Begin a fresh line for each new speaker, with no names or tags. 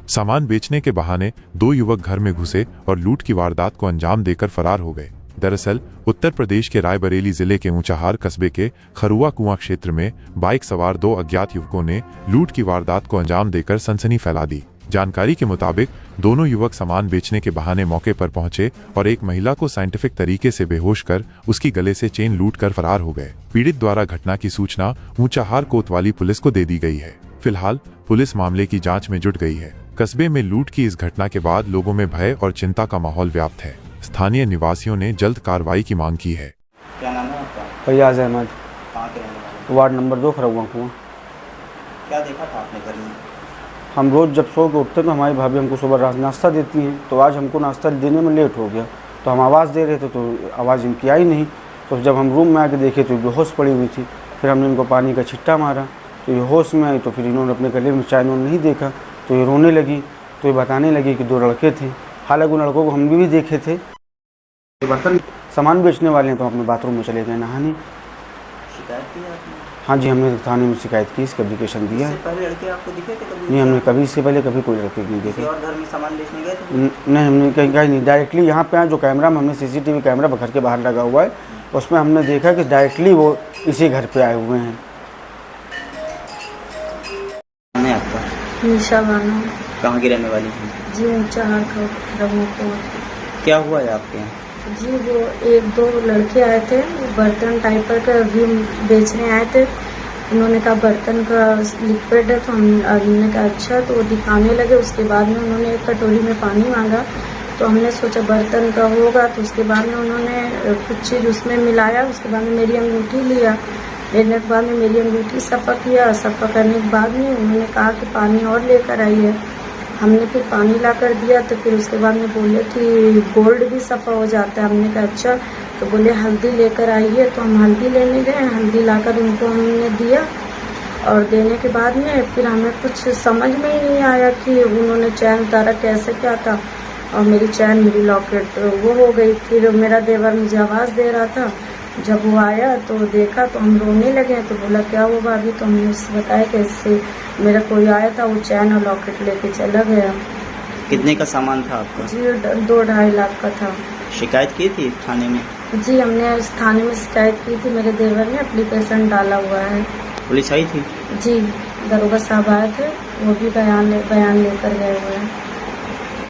सामान बेचने के बहाने दो युवक घर में घुसे और लूट की वारदात को अंजाम देकर फरार हो गए। दरअसल उत्तर प्रदेश के रायबरेली जिले के ऊंचाहार कस्बे के खरुआ कुआं क्षेत्र में बाइक सवार दो अज्ञात युवकों ने लूट की वारदात को अंजाम देकर सनसनी फैला दी। जानकारी के मुताबिक दोनों युवक सामान बेचने के बहाने मौके पर पहुंचे और एक महिला को साइंटिफिक तरीके से बेहोश कर उसकी गले से चेन लूट कर फरार हो गए। पीड़ित द्वारा घटना की सूचना ऊंचाहार कोतवाली पुलिस को दे दी गई है। फिलहाल पुलिस मामले की जांच में जुट गई है। कस्बे में लूट की इस घटना के बाद लोगों में भय और चिंता का माहौल व्याप्त है। स्थानीय निवासियों ने जल्द कार्रवाई की मांग की है।
क्या नाम है आपका?
फैयाज अहमद।
कहाँ के रहने वाले?
वार्ड नंबर 2 खरुआ कुआं।
क्या देखा था आपने घर में?
हम रोज़ जब सो के उठते तो हमारी भाभी हमको सुबह नाश्ता देती हैं, तो आज हमको नाश्ता देने में लेट हो गया, तो हम आवाज़ दे रहे थे तो आवाज़ इनकी आई नहीं। तो जब हम रूम में आके देखे तो बेहोश पड़ी हुई थी। फिर हमने इनको पानी का छिट्टा मारा तो ये होश में आई। तो फिर इन्होंने अपने गले में चाय नहीं देखा तो ये रोने लगी। तो ये बताने लगी कि दो लड़के थे। हालांकि उन लड़कों को हम भी देखे थे। बर्तन सामान बेचने वाले हैं तो अपने बाथरूम में चले गए नहाने।
शिकायत की आपने?
हाँ जी, हमने थाने में शिकायत की, इसका एप्लीकेशन दिया है।
इससे पहले लड़के आपको दिखे थे कभी?
नहीं, हमने कभी इससे पहले कभी कोई लड़के नहीं देखे।
और घर में सामान बेचने गए थे?
नहीं, हमने कहीं नहीं। डायरेक्टली यहाँ पे जो कैमरा में हमने सीसीटीवी कैमरा घर के बाहर लगा हुआ है, उसमें हमने देखा कि डायरेक्टली वो इसी घर पे आए हुए हैं।
है आपका?
निशा बानो।
कहाँ की रहने वाली हैं?
जी ऊंचाहार का।
क्या हुआ है आपके यहाँ?
जी वो एक दो लड़के आए थे, वो बर्तन टाइपर का रिव्यू बेचने आए थे। उन्होंने कहा बर्तन का लिक्विड है, तो हमने कहा अच्छा, तो वो दिखाने लगे। उसके बाद में उन्होंने एक कटोरी में पानी मांगा, तो हमने सोचा बर्तन का होगा। तो उसके बाद में उन्होंने कुछ चीज़ उसमें मिलाया। उसके बाद में मेरी अंगूठी लिया। लेने के बाद में मेरी अंगूठी सफ़ा किया। सफ़ा करने के बाद में उन्होंने कहा कि पानी और लेकर आइए। हमने फिर पानी ला कर दिया। तो फिर उसके बाद में बोले कि गोल्ड भी सफ़ा हो जाता है। हमने कहा अच्छा, तो बोले हल्दी लेकर आइए। तो हम हल्दी लेने गए। हल्दी लाकर उनको हमने दिया और देने के बाद में फिर हमें कुछ समझ में ही नहीं आया कि उन्होंने चैन उतारा कैसे क्या था, और मेरी चैन मेरी लॉकेट वो हो गई। फिर मेरा देवर मुझे आवाज़ दे रहा था। जब वो आया तो देखा तो हम रोने लगे। तो बोला क्या हुआ भाभी? तो हमने उससे बताया कि इससे मेरा कोई आया था, वो चैन और लॉकेट लेके चला गया।
कितने का सामान था आपका?
जी 2-2.5 लाख का था।
शिकायत की थी थाने में?
जी हमने इस थाने में शिकायत की थी। मेरे देवर ने एप्लीकेशन डाला हुआ है।
पुलिस आई थी?
जी दरोगा साहब आए थे, वो भी बयान लेकर गए हुए हैं।